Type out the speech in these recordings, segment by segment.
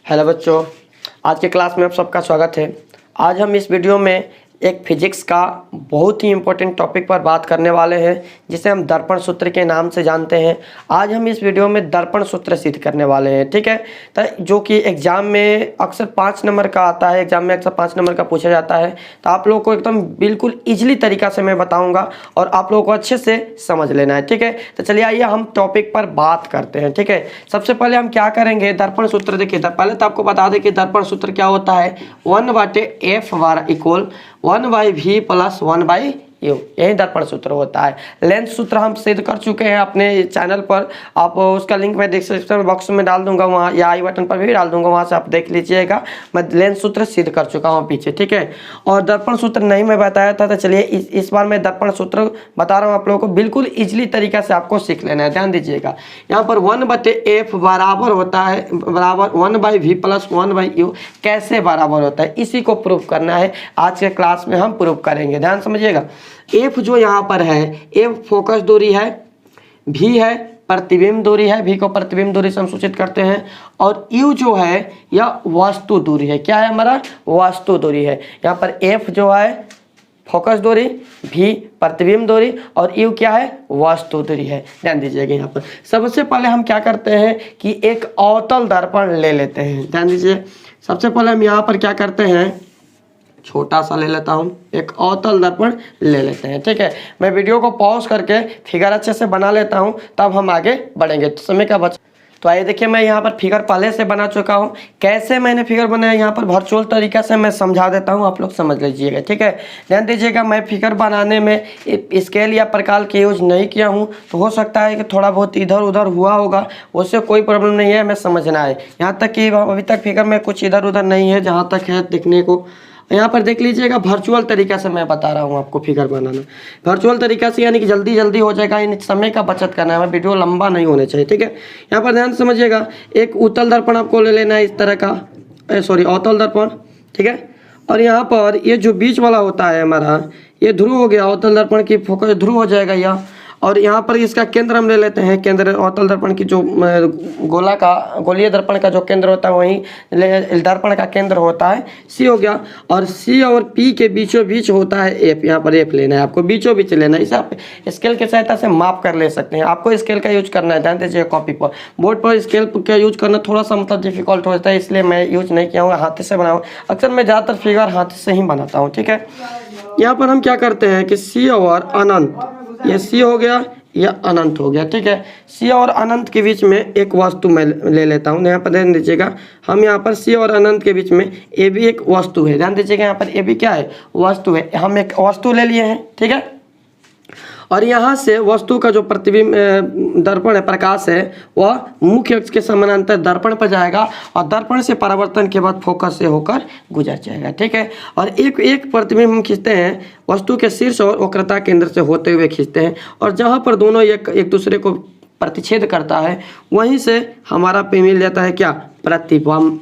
Hello बच्चों, आज के क्लास में आप सबका स्वागत है। आज हम इस वीडियो में एक फिजिक्स का बहुत ही इम्पोर्टेंट टॉपिक पर बात करने वाले हैं, जिसे हम दर्पण सूत्र के नाम से जानते हैं। आज हम इस वीडियो में दर्पण सूत्र सिद्ध करने वाले हैं, ठीक है। तो जो कि एग्जाम में अक्सर 5 नंबर का आता है, एग्जाम में अक्सर 5 नंबर का पूछा जाता है। तो आप लोगों को एकदम बिल्कुल ईजिली तरीका से मैं बताऊँगा और आप लोगों को अच्छे से समझ लेना है, ठीक है। तो चलिए आइए हम टॉपिक पर बात करते हैं, ठीक है। सबसे पहले हम क्या करेंगे, दर्पण सूत्र देखिए। पहले तो आपको बता दें कि दर्पण सूत्र क्या होता है। 1/f equal 1/v plus 1/u, यही दर्पण सूत्र होता है। लेंथ सूत्र हम सिद्ध कर चुके हैं अपने चैनल पर, आप उसका लिंक मैं डिस्क्रिप्शन बॉक्स में डाल दूंगा वहाँ, या आई बटन पर भी डाल दूंगा, वहाँ से आप देख लीजिएगा। मैं लेंथ सूत्र सिद्ध कर चुका हूँ पीछे, ठीक है। और दर्पण सूत्र नहीं मैं बताया था, तो चलिए इस बार मैं दर्पण सूत्र बता रहा हूँ आप लोगों को, बिल्कुल ईजिली तरीका से आपको सीख लेना है। ध्यान दीजिएगा, यहाँ पर 1/f बराबर होता है, बराबर 1/v प्लस 1/u कैसे बराबर होता है, इसी को प्रूव करना है। आज के क्लास में हम प्रूव करेंगे, ध्यान समझिएगा। एफ जो यहाँ पर है, एफ फोकस दूरी है, भी है प्रतिबिंब दूरी है, भी को प्रतिबिंब दूरी से हम सूचित करते हैं। और यू जो है यह वस्तु दूरी है। क्या है हमारा? वस्तु दूरी है। यहाँ पर एफ जो है फोकस दूरी, भी प्रतिबिंब दूरी, और यू क्या है? वस्तु दूरी है। ध्यान दीजिएगा, यहाँ पर सबसे पहले हम क्या करते हैं कि एक अवतल दर्पण ले लेते हैं। ध्यान दीजिए, सबसे पहले हम यहाँ पर क्या करते हैं, छोटा सा ले लेता हूँ, एक अवतल दर्पण ले लेते हैं, ठीक है। मैं वीडियो को पॉज करके फिगर अच्छे से बना लेता हूँ, तब हम आगे बढ़ेंगे। तो समय का बच तो आइए देखिए, मैं यहाँ पर फिगर पहले से बना चुका हूँ। कैसे मैंने फिगर बनाया, यहाँ पर वर्चुअल तरीका से मैं समझा देता हूँ, आप लोग समझ लीजिएगा, ठीक है। ध्यान दीजिएगा, मैं फिगर बनाने में स्केल या प्रकार के यूज नहीं किया हूँ, तो हो सकता है कि थोड़ा बहुत इधर उधर हुआ होगा, उससे कोई प्रॉब्लम नहीं है, हमें समझना है। यहाँ तक कि अभी तक फिगर में कुछ इधर उधर नहीं है, जहाँ तक है दिखने को। यहाँ पर देख लीजिएगा, वर्चुअल तरीका से मैं बता रहा हूँ आपको फिगर बनाना। वर्चुअल तरीका से यानी कि जल्दी जल्दी हो जाएगा, यानी समय का बचत करना है, वीडियो लंबा नहीं होने चाहिए, ठीक है। यहाँ पर ध्यान समझिएगा, एक उत्तल दर्पण आपको ले लेना है इस तरह का, अवतल दर्पण, ठीक है। और यहाँ पर ये जो बीच वाला होता है हमारा, ये ध्रुव हो गया, अवतल दर्पण की फोकस ध्रुव हो जाएगा यह। और यहाँ पर इसका केंद्र हम ले लेते हैं, केंद्र अवतल दर्पण की जो गोलीय दर्पण का जो केंद्र होता है, वहीं दर्पण का केंद्र होता है सी हो गया। और सी और पी के बीचों बीच होता है एफ, यहाँ पर एफ लेना है आपको, बीचों बीच लेना है। इसे आप स्केल की सहायता से माप कर ले सकते हैं, आपको स्केल का यूज करना है। ध्यान दीजिए, कॉपी पर बोर्ड पर स्केल का यूज करना थोड़ा सा मतलब डिफिकल्ट होता है, इसलिए मैं यूज नहीं किया हूँ, हाथ से बनाऊँ। अक्सर मैं ज़्यादातर फिगर हाथ से ही बनाता हूँ, ठीक है। यहाँ पर हम क्या करते हैं कि सी और अनंत, ये सी हो गया, यह अनंत हो गया, ठीक है। सी और अनंत के बीच में एक वस्तु मैं ले लेता हूँ। यहाँ पर ध्यान दीजिएगा, हम यहाँ पर सी और अनंत के बीच में ए भी एक वस्तु है। ध्यान दीजिएगा, यहाँ पर ए भी क्या है? वस्तु है। हम एक वस्तु ले लिए हैं, ठीक है। और यहाँ से वस्तु का जो प्रतिबिंब दर्पण है, प्रकाश है, वह मुख्य अक्ष के समानांतर दर्पण पर जाएगा और दर्पण से परावर्तन के बाद फोकस से होकर गुजर जाएगा, ठीक है। और एक प्रतिबिंब हम खींचते हैं वस्तु के शीर्ष और वक्रता केंद्र से होते हुए खींचते हैं, और जहाँ पर दोनों एक दूसरे को प्रतिच्छेद करता है, वहीं से हमारा पे मिल जाता है क्या? प्रतिबिंब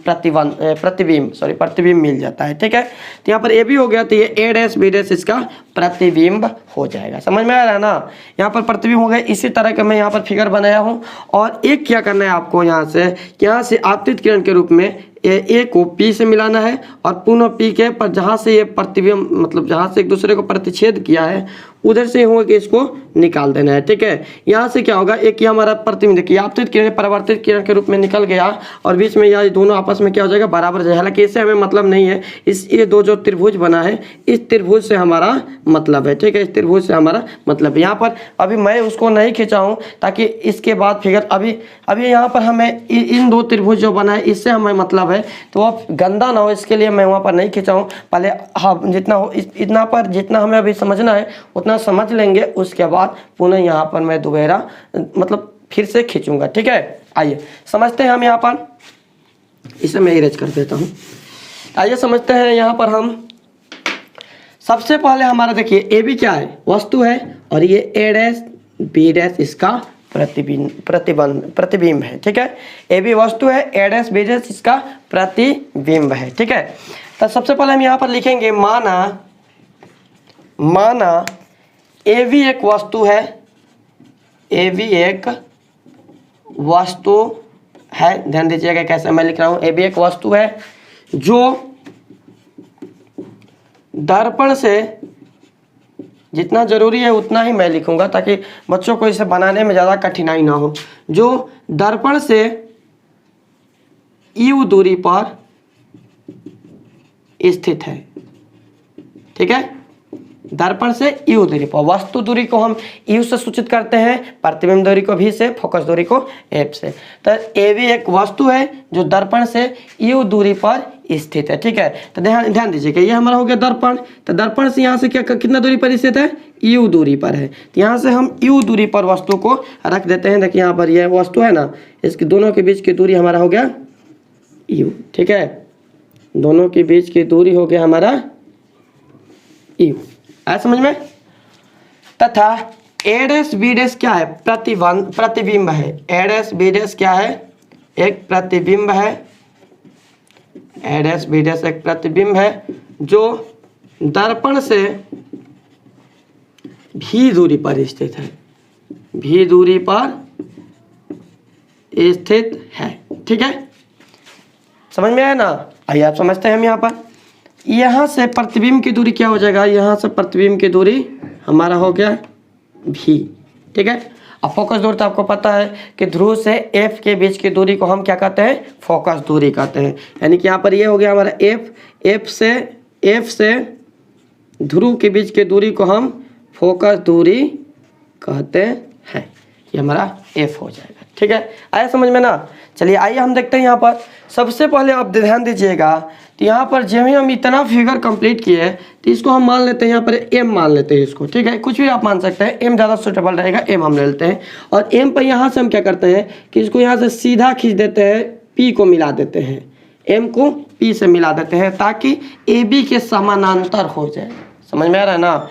मिल जाता है, ठीक है। तो यहाँ पर ए भी हो गया, तो ये ए डैश बी डैश इसका प्रतिबिंब हो जाएगा। समझ में आ रहा है ना? यहाँ पर प्रतिबिंब हो गया। इसी तरह का मैं यहाँ पर फिगर बनाया हूँ। और एक क्या करना है आपको, यहाँ से आपतित किरण के रूप में ए को पी से मिलाना है, और पुनः पी के पर जहाँ से ये प्रतिबिंब मतलब जहाँ से एक दूसरे को प्रतिच्छेद किया है, उधर से होगा कि इसको निकाल देना है, ठीक है। यहाँ से क्या होगा, एक ही हमारा प्रतिबिंब देखिए आपतित किरण परावर्तित किरण के रूप में निकल गया, और बीच में यह दोनों आपस में क्या हो जाएगा? बराबर जाएगा। हालांकि इससे हमें मतलब नहीं है, ये दो जो त्रिभुज बना है, इस त्रिभुज से हमारा मतलब है, ठीक है। इस त्रिभुज से हमारा मतलब है। यहाँ पर अभी मैं उसको नहीं खींचा हूँ, ताकि इसके बाद फिगर अभी यहाँ पर हमें इन दो त्रिभुज जो बना है, इससे हमें मतलब है, तो वो गंदा ना हो, इसके लिए मैं वहाँ पर नहीं खींचा हूँ। पहले हाँ जितना हो इतना पर जितना हमें अभी समझना है उतना समझ लेंगे, उसके बाद पुनः यहाँ पर मैं दोबारा मतलब फिर से खींचूंगा, ठीक है। आइए समझते हैं हम यहाँ पर, इसे मैं इरेज कर देता हूँ। आइए समझते हैं यहाँ पर हम सबसे पहले हमारा देखिए ए भी क्या है? वस्तु है, और ये ए डैश बी डैश इसका प्रतिबिंब है, ठीक है। ए भी वस्तु है, ए डैश बी डैश इसका प्रतिबिंब है, ठीक है। तो सबसे पहले हम यहाँ पर लिखेंगे माना ए भी एक वस्तु है, ए भी एक वस्तु है। ध्यान दीजिएगा कैसे मैं लिख रहा हूँ। ए भी एक वस्तु है जो दर्पण से, जितना जरूरी है उतना ही मैं लिखूंगा ताकि बच्चों को इसे बनाने में ज़्यादा कठिनाई ना हो, जो दर्पण से यू दूरी पर स्थित है। ठीक है, दर्पण से यू दूरी पर। वस्तु दूरी को हम यू से सूचित करते हैं, प्रतिबिंब दूरी को भी से, फोकस दूरी को एफ से। तो ए भी एक वस्तु है जो दर्पण से यू दूरी पर स्थित है। ठीक है, तो ध्यान दीजिएगा ये हमारा हो गया दर्पण। तो दर्पण से यहाँ से क्या कितना दूरी पर स्थित है, यू दूरी पर है। तो यहाँ से हम यू दूरी पर वस्तु को रख देते हैं। देखिए यहाँ पर यह वस्तु है ना, इसके दोनों के बीच की दूरी हमारा हो गया यू। ठीक है, दोनों के बीच की दूरी हो गया हमारा यू। आया समझ में। तथा ए डैश बी डैश क्या है, प्रतिबिंब है। ए डैश बी डैश क्या है, एक प्रतिबिंब है। ए डैश बी डैश एक प्रतिबिंब है जो दर्पण से भी दूरी पर स्थित है, भी दूरी पर स्थित है। ठीक है, समझ में आया ना। आइए आप समझते हैं हम यहाँ पर। यहाँ से प्रतिबिंब की दूरी क्या हो जाएगा, यहाँ से प्रतिबिंब की दूरी हमारा हो गया भी। ठीक है, अब फोकस दूरी तो आपको पता है कि ध्रुव से एफ के बीच की दूरी को हम क्या कहते हैं, फोकस दूरी कहते हैं। यानी कि यहाँ पर ये हो गया हमारा एफ से ध्रुव के बीच की दूरी को हम फोकस दूरी कहते हैं। ये हमारा एफ हो जाएगा। ठीक है, आया समझ में ना। चलिए आइए हम देखते हैं यहाँ पर। सबसे पहले आप ध्यान दीजिएगा, तो यहाँ पर जब ही हम इतना फिगर कंप्लीट किए तो इसको हम मान लेते हैं, यहाँ पर एम मान लेते हैं इसको। ठीक है, कुछ भी आप मान सकते हैं, एम ज़्यादा सुटेबल रहेगा, एम हम ले लेते हैं। और एम पर यहाँ से हम क्या करते हैं कि इसको यहाँ से सीधा खींच देते हैं, पी को मिला देते हैं, एम को पी से मिला देते हैं ताकि ए बी के समानांतर हो जाए। समझ में आ रहा है ना।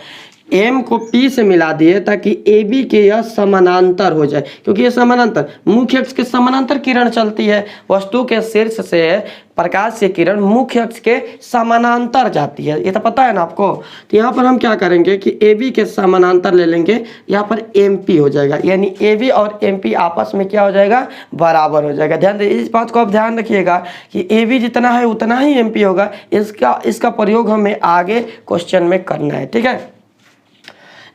एम को पी से मिला दिए ताकि ए बी के यह समानांतर हो जाए, क्योंकि ये समानांतर मुख्य अक्ष के समानांतर किरण चलती है। वस्तु के शीर्ष से प्रकाश से किरण मुख्य अक्ष के समानांतर जाती है, ये तो पता है ना आपको। तो यहाँ पर हम क्या करेंगे कि ए बी के समानांतर ले लेंगे, यहाँ पर एम पी हो जाएगा, यानी ए बी और एम पी आपस में क्या हो जाएगा, बराबर हो जाएगा। ध्यान दीजिए, इस बात को आप ध्यान रखिएगा कि ए बी जितना है उतना ही एम पी होगा। इसका प्रयोग हमें आगे क्वेश्चन में करना है। ठीक है,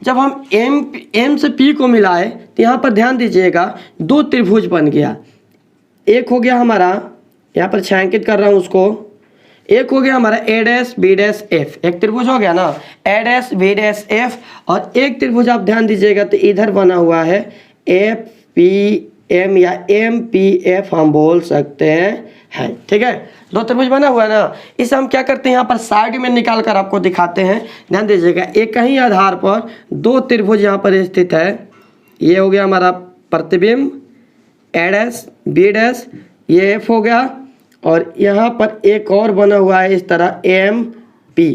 जब हम एम से पी को मिलाए तो यहाँ पर ध्यान दीजिएगा दो त्रिभुज बन गया। एक हो गया हमारा, यहाँ पर छायांकित कर रहा हूँ उसको, एक हो गया हमारा ए डैश बी डैश एफ, एक त्रिभुज हो गया ना, ए डैश बी डैश एफ। और एक त्रिभुज आप ध्यान दीजिएगा तो इधर बना हुआ है एफ पी एम या एम पी एफ हम बोल सकते हैं। ठीक है, दो त्रिभुज बना हुआ है ना। इसे हम क्या करते हैं, यहाँ पर साइड में निकाल कर आपको दिखाते हैं। ध्यान दीजिएगा, एक ही आधार पर दो त्रिभुज यहाँ पर स्थित है। ये हो गया हमारा प्रतिबिंब ए डैश बी डैश, ये एफ हो गया, और यहाँ पर एक और बना हुआ है इस तरह एम पी।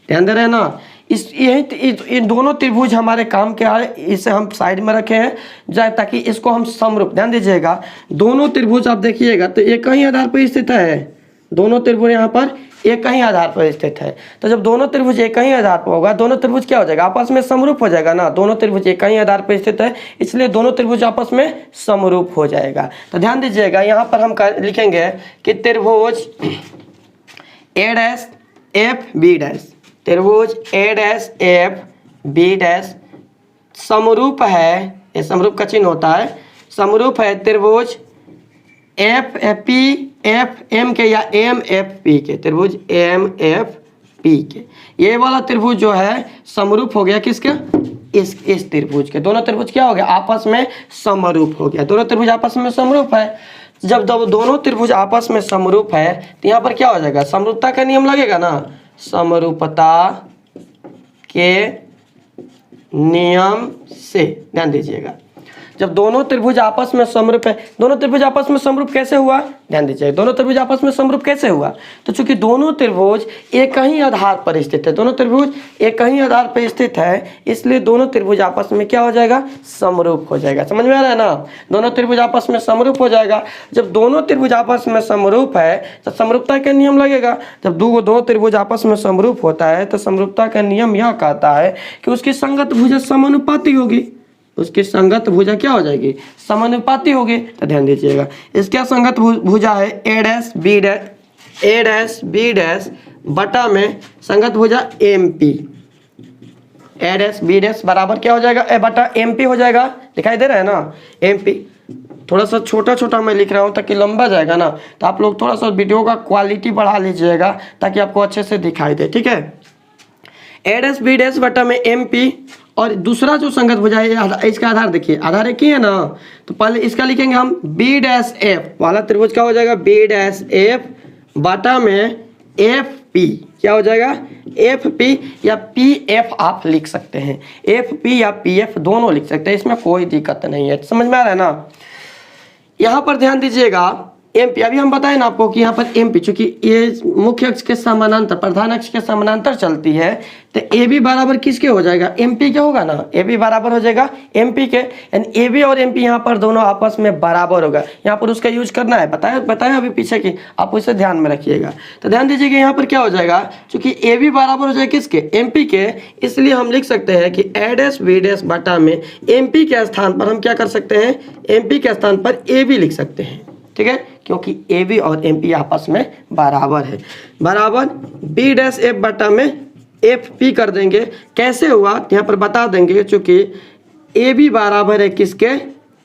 ध्यान दे रहे हैं ना। इन दोनों त्रिभुज हमारे काम के आए, इसे हम साइड में रखे हैं जाए ताकि इसको हम समरूप। ध्यान दीजिएगा, दोनों त्रिभुज आप देखिएगा तो एक ही आधार पर स्थित है। दोनों त्रिभुज यहाँ पर एक ही आधार पर स्थित है। तो जब दोनों त्रिभुज एक ही आधार पर होगा, दोनों त्रिभुज क्या हो जाएगा, आपस में समरूप हो जाएगा ना। दोनों त्रिभुज एक ही आधार पर स्थित है, इसलिए दोनों त्रिभुज आपस में समरूप हो जाएगा। तो ध्यान दीजिएगा, यहाँ पर हम लिखेंगे कि त्रिभुज A dash F B dash, त्रिभुज A dash F B dash समरूप है। ये समरूप का चिन्ह होता है, समरूप है त्रिभुज एफ पी एफ एम के या एम एफ पी के, त्रिभुज एम एफ पी के। ये वाला त्रिभुज जो है समरूप हो गया किसके, इस त्रिभुज के। दोनों त्रिभुज क्या हो गया, आपस में समरूप हो गया। दोनों त्रिभुज आपस में समरूप है। जब दोनों त्रिभुज आपस में समरूप है तो यहाँ पर क्या हो जाएगा, समरूपता का नियम लगेगा ना। समरूपता के नियम से, ध्यान दीजिएगा, जब दोनों त्रिभुज आपस में समरूप है, दोनों त्रिभुज आपस में समरूप कैसे हुआ, ध्यान दीजिए, दोनों त्रिभुज आपस में समरूप कैसे हुआ, तो चूंकि दोनों त्रिभुज एक ही आधार पर स्थित है, दोनों त्रिभुज एक ही आधार पर स्थित है, इसलिए दोनों त्रिभुज आपस में क्या हो जाएगा, समरूप हो जाएगा। समझ में आ रहा है ना, दोनों त्रिभुज आपस में समरूप हो जाएगा। जब दोनों त्रिभुज आपस में समरूप है तो समरूपता का नियम लगेगा। जब दो त्रिभुज आपस में समरूप होता है तो समरूपता का नियम यह कहता है कि उसकी संगत भुजा समानुपाती होगी। उसकी संगत भुजा क्या हो जाएगी, समानुपाती होगी। तो ध्यान दीजिएगा, इसका संगत भुजा है ए डैश बी डैश बटा में संगत भुजा एम पी। ए डैश बी डैश बराबर क्या हो जाएगा, ए बटा एम पी हो जाएगा। दिखाई दे रहा है ना, एम पी। थोड़ा सा छोटा छोटा मैं लिख रहा हूँ ताकि लंबा जाएगा ना, तो आप लोग थोड़ा सा वीडियो का क्वालिटी बढ़ा लीजिएगा ताकि आपको अच्छे से दिखाई दे, ठीक है। ए डैश बी डैश बटा में एम पी, और दूसरा जो संगत भुजा है इसका आधार देखिए, आधार एक ही है ना, तो पहले इसका लिखेंगे हम बी डैश एफ वाला त्रिभुज का हो जाएगा बी डैश एफ बटा में एफ पी। क्या हो जाएगा, एफ पी या पी एफ आप लिख सकते हैं, एफ पी या पी एफ दोनों लिख सकते हैं, इसमें कोई दिक्कत नहीं है। समझ में आ रहा है ना। यहाँ पर ध्यान दीजिएगा, एम पी अभी हम बताए ना आपको कि यहाँ पर एम पी चूंकि ये मुख्य अक्ष के समानांतर, प्रधान अक्ष के समानांतर चलती है, तो ए बी बराबर किसके हो जाएगा, एम पी के होगा ना। ए बी बराबर हो जाएगा एम पी के, यानी ए बी और एम पी यहाँ पर दोनों आपस में बराबर होगा। यहाँ पर उसका यूज करना है, बताया अभी पीछे की, आप उसे ध्यान में रखिएगा। तो ध्यान दीजिएगा यहाँ पर क्या हो जाएगा, चूंकि ए बी बराबर हो जाएगा किसके, एम पी के, इसलिए हम लिख सकते हैं कि ए डैश बी डैश बटा में एम पी के स्थान पर हम क्या कर सकते हैं, एम पी के स्थान पर ए बी लिख सकते हैं, ठीक है, क्योंकि ए बी और एम पी आपस में बराबर है। बराबर बी डैश एफ बटा में एफ पी कर देंगे। कैसे हुआ यहाँ पर बता देंगे, चूंकि ए बी बराबर है किसके,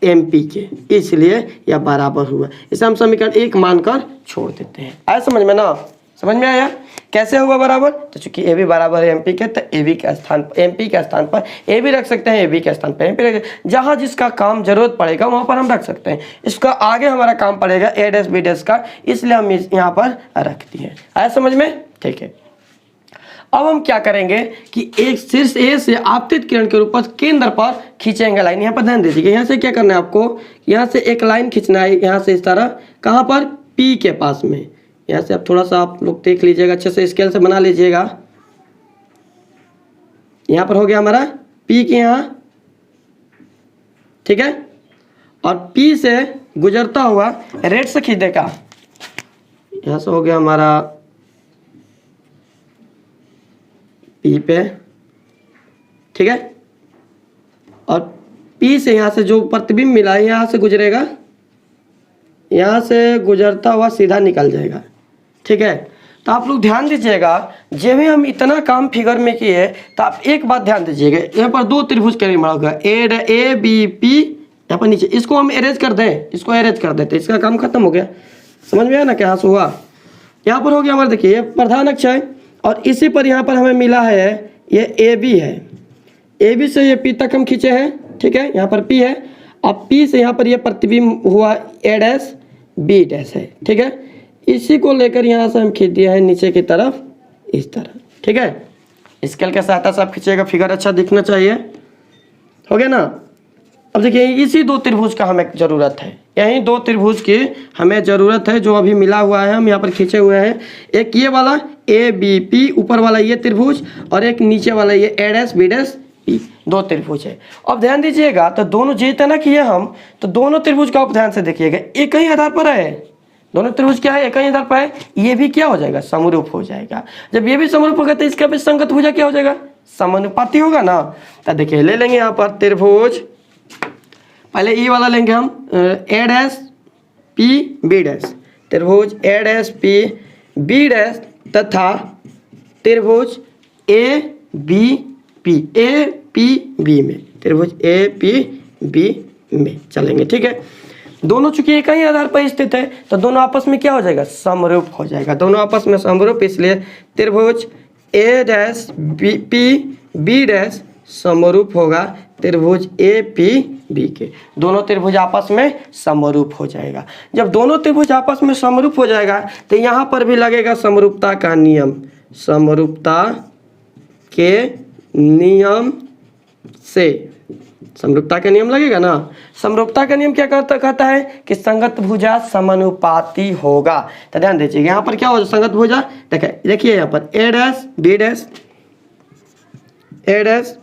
एम पी के, इसलिए यह बराबर हुआ। इसे हम समीकरण 1 मानकर छोड़ देते हैं। आया समझ में ना, समझ में आया कैसे हुआ बराबर। तो चूंकि ए बी बराबर है एम पी के, तो ए बी के स्थान पर एम पी के स्थान पर ए बी रख सकते हैं, ए बी के स्थान पर एम पी रख, जहाँ जिसका काम जरूरत पड़ेगा वहाँ पर हम रख सकते हैं। इसका आगे हमारा काम पड़ेगा ए डैश बी डैश का, इसलिए हम यहाँ पर रख दिए। आया समझ में, ठीक है। अब हम क्या करेंगे कि एक शीर्ष ए से आपतित किरण के रूप में केंद्र पर खींचेंगे लाइन। यहाँ पर ध्यान दीजिएगा, यहाँ से क्या करना है आपको, यहाँ से एक लाइन खींचना है, यहाँ से इस तरह, कहाँ पर, पी के पास में। यहाँ से आप थोड़ा सा आप लोग देख लीजिएगा, अच्छे से स्केल से बना लीजिएगा। यहाँ पर हो गया हमारा पी के यहाँ, ठीक है, और पी से गुजरता हुआ रेड से खींच देगा, यहाँ से हो गया हमारा पी पे, ठीक है, और पी से यहाँ से जो प्रतिबिंब मिला है यहाँ से गुजरेगा, यहाँ से गुजरता हुआ सीधा निकल जाएगा, ठीक है। तो आप लोग ध्यान दीजिएगा, जब भी हम इतना काम फिगर में किए तो आप एक बात ध्यान दीजिएगा, यहाँ पर दो त्रिभुज के लिए बना होगा ए बी पी, यहाँ पर नीचे इसको हम एरेज कर दें, इसको एरेज कर देते, इसका काम खत्म हो गया। समझ में आया ना क्या हुआ। यहाँ पर हो गया हमारा, देखिए ये प्रधान अक्ष है और इसी पर यहाँ पर हमें मिला है ये ए बी है, ए बी से ये पी तक हम खींचे हैं, ठीक है, यहाँ पर पी है, अब पी से यहाँ पर ये प्रतिबिंब हुआ ए डैश बी डैश है, ठीक है, इसी को लेकर यहाँ से हम खींच दिया है नीचे की तरफ इस तरह, ठीक है। स्केल के सहायता से आप खींचिएगा, फिगर अच्छा दिखना चाहिए, हो गया ना। अब देखिए इसी दो त्रिभुज का हमें ज़रूरत है, यही दो त्रिभुज की हमें ज़रूरत है जो अभी मिला हुआ है, हम यहाँ पर खींचे हुए हैं। एक ये वाला ए बी पी, ऊपर वाला ये त्रिभुज, और एक नीचे वाला ये ए डैश बी डैश पी, दो त्रिभुज है। अब ध्यान दीजिएगा, तो दोनों जितना किए हम, तो दोनों त्रिभुज का आप ध्यान से देखिएगा, एक ही आधार पर है, दोनों त्रिभुज क्या है, एक ही आधार पर है। ये भी क्या हो जाएगा, समरूप हो जाएगा। जब ये भी समरूप होगा तो इसका भी संगत भुजा क्या हो जाएगा, समानुपाती होगा ना। तो देखिए ले लेंगे यहाँ पर त्रिभुज, पहले ई वाला लेंगे हम A dash P B dash, त्रिभुज A dash P B dash तथा त्रिभुज A B P, A P B में, त्रिभुज ए पी बी में चलेंगे, ठीक है। दोनों चूंकि एक ही आधार पर स्थित है तो दोनों आपस में क्या हो जाएगा, समरूप हो जाएगा, दोनों आपस में समरूप, इसलिए त्रिभुज A dash P B dash समरूप होगा त्रिभुज ए पी बी के, दोनों त्रिभुज आपस में समरूप हो जाएगा। जब दोनों त्रिभुज आपस में समरूप हो जाएगा तो यहाँ पर भी लगेगा समरूपता का नियम, समरूपता के नियम से, समरूपता का नियम लगेगा ना। समरूपता का नियम क्या कहता है कि संगत भुजा समानुपाती होगा। तो ध्यान दीजिए यहाँ पर क्या हो जाए, संगत भुजा देखिए यहाँ पर ए डैश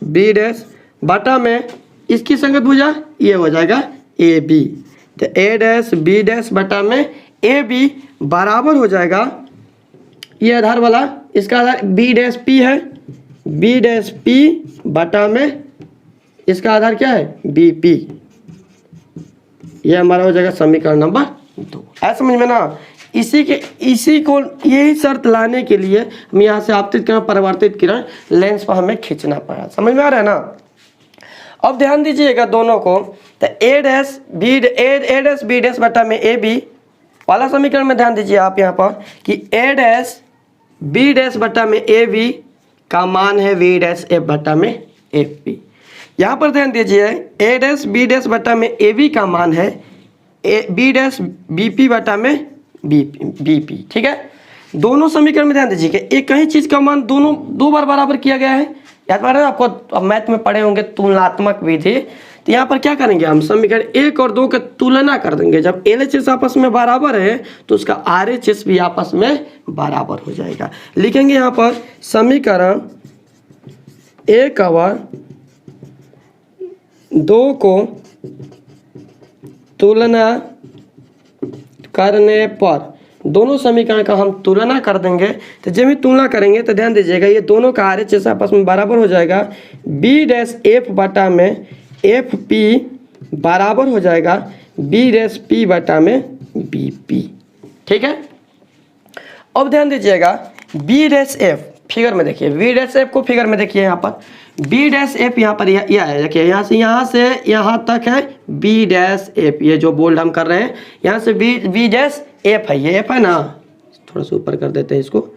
बी डैश बटा में इसकी संगत भुजा ये हो जाएगा ए बी, तो ए डैश बी डैश बटा में ए बी बराबर हो जाएगा ये आधार वाला, इसका आधार बी डैश पी है, बी डैश पी बटा में इसका आधार क्या है, BP। ये हमारा हो जाएगा समीकरण नंबर 2। ऐसा समझ में ना। इसी को यही शर्त लाने के लिए हम यहाँ से आपतित किरण परिवर्तित किरण लेंस पर हमें खींचना पड़ा। समझ में आ रहा है ना। अब ध्यान दीजिएगा दोनों को, तो ए डैश बी डैश बटा में ए बी वाला समीकरण में ध्यान दीजिए आप यहाँ पर कि ए डैश बी डैश बटा में ए बी का मान है वी डैश एफ बटा में एफ पी। यहाँ पर ध्यान दीजिए ए डैश बी डैश बटा में ए बी का मान है बी डैश बी पी बटा में बी पी। ठीक है, दोनों समीकरण में ध्यान दीजिए एक कहीं चीज़ का मान दोनों दो बार बराबर किया गया है। याद आ रहा है आपको, अब मैथ में पढ़े होंगे तुलनात्मक विधि। तो यहाँ पर क्या करेंगे हम, समीकरण 1 और 2 की तुलना कर देंगे। जब LHS आपस में बराबर है तो उसका RHS भी आपस में बराबर हो जाएगा। लिखेंगे यहाँ पर समीकरण 1 और 2 को तुलना करने पर, दोनों समीकरण का हम तुलना कर देंगे। तो जब भी तुलना करेंगे तो ध्यान दीजिएगा ये दोनों का RHS आपस में बराबर हो जाएगा। बी डैश एफ बटा में एफ पी बराबर हो जाएगा बी डैश पी बटा में बी पी। ठीक है, अब ध्यान दीजिएगा बी डैश एफ फिगर में देखिए, बी डैश एफ को फिगर में देखिए। यहाँ पर बी डैश एफ यहाँ पर यह है, देखिए यहाँ से यहाँ तक है बी डैश एफ। ये जो बोल्ड हम कर रहे हैं यहाँ से बी डैश एफ है, ये एफ है ना, थोड़ा सा ऊपर कर देते हैं इसको,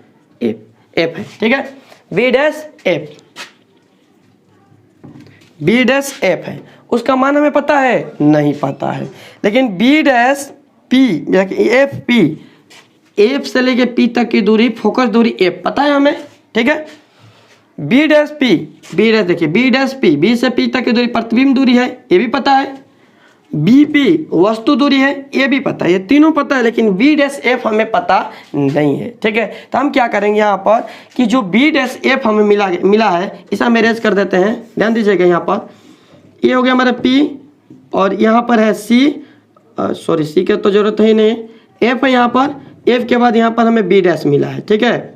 एफ है। ठीक है, B dash F, B dash F है। उसका मान हमें पता है, नहीं पता है। लेकिन B dash P F P, F से लेके पी तक की दूरी, फोकस दूरी एफ पता है हमें। ठीक है, B dash P, B dash देखिए बी डैश पी, बी से पी तक की दूरी प्रतिबिंब दूरी है, ये भी पता है। बी पी वस्तु दूरी है, ये भी पता है, ये तीनों पता है। लेकिन बी डैश एफ हमें पता नहीं है। ठीक है, तो हम क्या करेंगे यहाँ पर कि जो बी डैश एफ हमें मिला है इसे हम अरेंज कर देते हैं। ध्यान दीजिएगा यहाँ पर ये हो गया हमारा पी और यहाँ पर है सी, सॉरी सी की तो जरूरत ही नहीं, एफ है यहाँ पर, एफ के बाद यहाँ पर हमें बी डैश मिला है। ठीक है,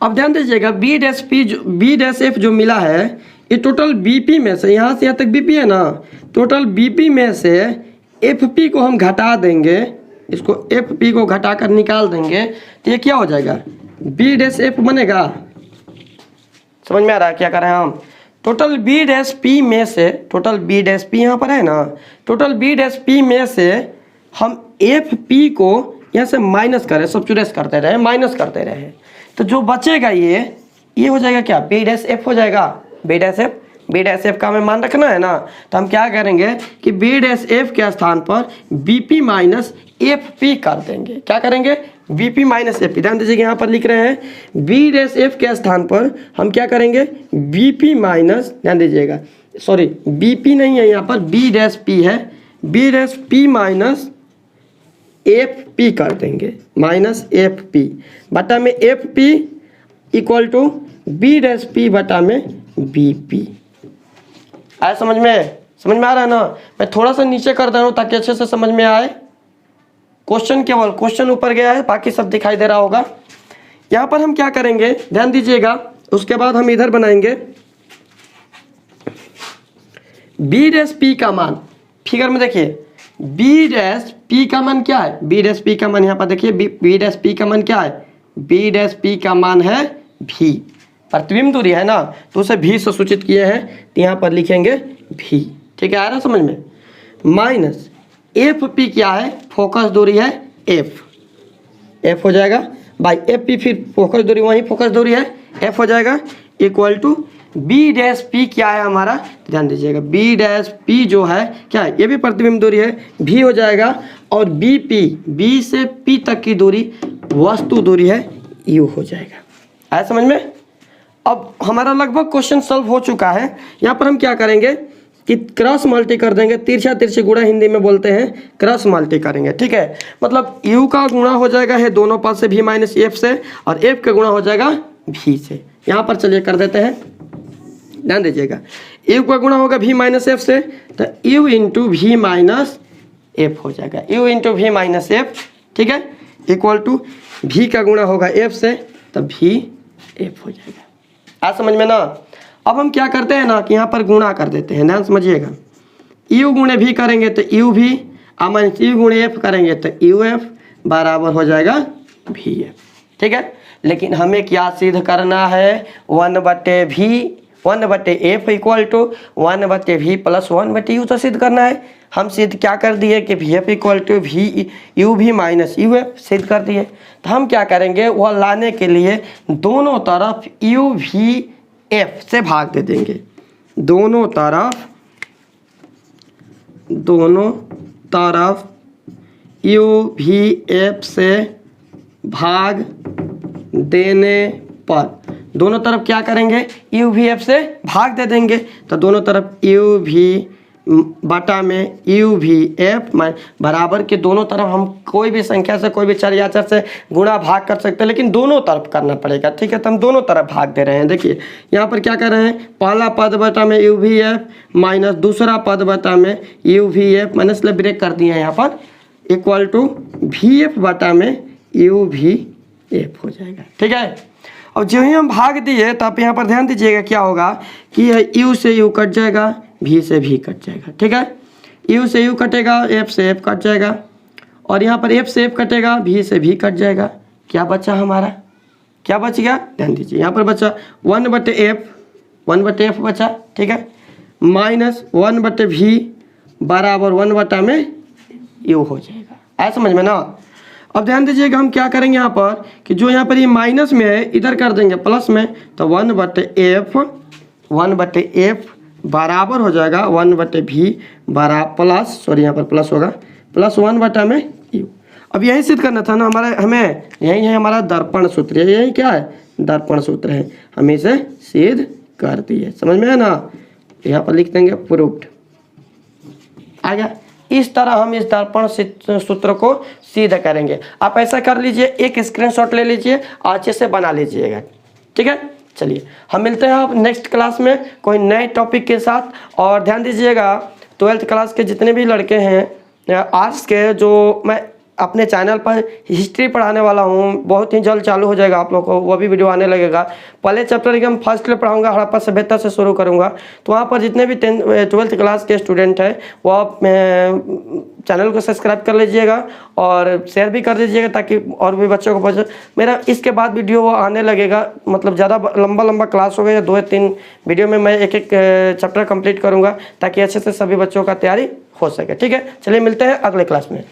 अब ध्यान दीजिएगा बी डैश पी जो बी डैश एफ जो मिला है ये टोटल बीपी में से, यहाँ से यहाँ तक बीपी है ना, टोटल बीपी में से एफपी को हम घटा देंगे, इसको एफपी को घटाकर निकाल देंगे तो ये क्या हो जाएगा, बी डैश एफ बनेगा। समझ में आ रहा है क्या कर रहे हैं हम, टोटल बी डैश पी में से, टोटल बी डैश पी यहाँ पर है ना, टोटल बी डैश पी में से हम एफ पी को यहाँ से माइनस करें, सब्ट्रैक्ट करते रहे, माइनस करते रहे, तो जो बचेगा ये हो जाएगा क्या, बी डैश एफ हो जाएगा। बी डैश एफ का हमें मान रखना है ना, तो हम क्या करेंगे कि बी डैश एफ के स्थान पर B P minus F P कर देंगे। क्या करेंगे, B P minus F P. ध्यान दीजिए यहाँ पर लिख रहे हैं बी डैश एफ के स्थान पर हम क्या करेंगे, बी पी माइनस, ध्यान दीजिएगा सॉरी बी पी नहीं है यहाँ पर, बी डैश पी है, B dash P minus F P कर देंगे, माइनस एफ पी बटा में F P equal to B dash P बटा में बी पी। आया समझ में आ रहा है ना। मैं थोड़ा सा नीचे कर दे रहा हूँ ताकि अच्छे से समझ में आए। क्वेश्चन ऊपर गया है, बाकी सब दिखाई दे रहा होगा। यहाँ पर हम क्या करेंगे, ध्यान दीजिएगा, उसके बाद हम इधर बनाएंगे बी डैश पी का मान। फिगर में देखिए बी डैश पी का मान क्या है, बी डैश पी का मान यहाँ पर देखिए बी डैश पी का मान क्या है, बी डैश पी का मान है भी, प्रतिबिंब दूरी है ना, तो उसे भी से सूचित किए हैं, तो यहाँ पर लिखेंगे भी। ठीक है, आ रहा समझ में। माइनस एफ पी क्या है, फोकस दूरी है एफ हो जाएगा बाई एफ पी, फिर फोकस दूरी वही फोकस दूरी है एफ हो जाएगा, equal to B dash P क्या है हमारा, ध्यान दीजिएगा बी डैश पी जो है क्या है, ये भी प्रतिबिंब दूरी है, भी हो जाएगा, और बी पी, बी से पी तक की दूरी वस्तु दूरी है, यू हो जाएगा। आया समझ में। अब हमारा लगभग क्वेश्चन सॉल्व हो चुका है। यहाँ पर हम क्या करेंगे कि क्रॉस मल्टी कर देंगे, तिरछा तिरछी गुणा हिंदी में बोलते हैं, क्रॉस मल्टी करेंगे। ठीक है, मतलब u का गुणा हो जाएगा है दोनों पास से भी माइनस एफ से, और f का गुणा हो जाएगा भी से। यहाँ पर चलिए कर देते हैं, ध्यान दीजिएगा u का गुणा होगा भी माइनस एफ से, तो u इंटू भी माइनस एफ हो जाएगा, u इंटू भी माइनस एफ। ठीक है, इक्वल टू भी का गुणा होगा f से, तो भी एफ हो जाएगा। आज समझ में ना। अब हम क्या करते हैं ना कि यहाँ पर गुणा कर देते हैं, ध्यान समझिएगा। यू गुणे भी करेंगे तो यू भी, माइनस यू गुणे एफ करेंगे तो यू एफ बराबर हो जाएगा भी एफ। ठीक है, लेकिन हमें क्या सिद्ध करना है, 1/v/f equal to 1/v plus 1/u तो सिद्ध करना है। हम सिद्ध क्या कर दिए कि V F equal to V U भी माइनस यू एफ सिद्ध कर दिए। तो हम क्या करेंगे, वह लाने के लिए दोनों तरफ यू भी एफ से भाग दे देंगे, दोनों तरफ यू भी एफ से भाग देने पर दोनों तरफ क्या करेंगे, यू भी एफ से भाग दे देंगे। तो दोनों तरफ यू भी बटा में यू भी एफ बराबर के दोनों तरफ हम कोई भी संख्या से, कोई भी चर या चर से गुणा भाग कर सकते हैं, लेकिन दोनों तरफ करना पड़ेगा। ठीक है, तो हम दोनों तरफ भाग दे रहे हैं। देखिए यहाँ पर क्या कर रहे हैं, पहला पद बटा में यू भी एफ माइनस दूसरा पद बटा में यू भी एफ माइनस ब्रेक कर दिए हैं यहाँ पर, इक्वल टू भी एफ बटा में यू भी एफ हो जाएगा। ठीक है, और जो ही हम भाग दिए तो आप यहाँ पर ध्यान दीजिएगा क्या होगा कि यू से यू कट जाएगा, भी से भी कट जाएगा। ठीक है, यू से यू कटेगा, एफ से एफ कट जाएगा, और यहाँ पर एफ से एफ कटेगा, भी से भी कट जाएगा। क्या बचा हमारा, क्या बच गया, ध्यान दीजिए यहाँ पर बचा 1/f बचा। ठीक है, माइनस 1/v बराबर 1 में यू हो जाएगा। आया समझ में ना। अब ध्यान दीजिएगा हम क्या करेंगे यहाँ पर कि जो यहाँ पर ये माइनस में है इधर कर देंगे प्लस में, तो 1/f बराबर हो जाएगा 1/v यहाँ पर प्लस होगा प्लस 1 में यू। अब यही सिद्ध करना था ना हमें यही है हमारा दर्पण सूत्र, यही क्या है, दर्पण सूत्र है, हम इसे सिद्ध कर दिए। समझ में है ना, यहाँ पर लिख देंगे प्रूव्ड। आ गया। इस तरह हम इस दर्पण सूत्र को सिद्ध करेंगे। आप ऐसा कर लीजिए, एक स्क्रीनशॉट ले लीजिए, अच्छे से बना लीजिएगा। ठीक है, चलिए हम मिलते हैं अब नेक्स्ट क्लास में कोई नए टॉपिक के साथ। और ध्यान दीजिएगा 12th क्लास के जितने भी लड़के हैं आर्ट्स के, जो मैं अपने चैनल पर हिस्ट्री पढ़ाने वाला हूँ, बहुत ही जल्द चालू हो जाएगा आप लोग को, वो भी वीडियो आने लगेगा। पहले चैप्टर एकदम फर्स्ट में पढ़ाऊँगा, हड़प्पा सभ्यता से शुरू करूँगा। तो वहाँ पर जितने भी 12th क्लास के स्टूडेंट हैं वो आप चैनल को सब्सक्राइब कर लीजिएगा और शेयर भी कर दीजिएगा ताकि और भी बच्चों को पहुँचे। मेरा इसके बाद वीडियो वो आने लगेगा, मतलब ज़्यादा लंबा क्लास होगा, या 2 या 3 वीडियो में मैं एक चैप्टर कंप्लीट करूँगा ताकि अच्छे से सभी बच्चों का तैयारी हो सके। ठीक है, चलिए मिलते हैं अगले क्लास में।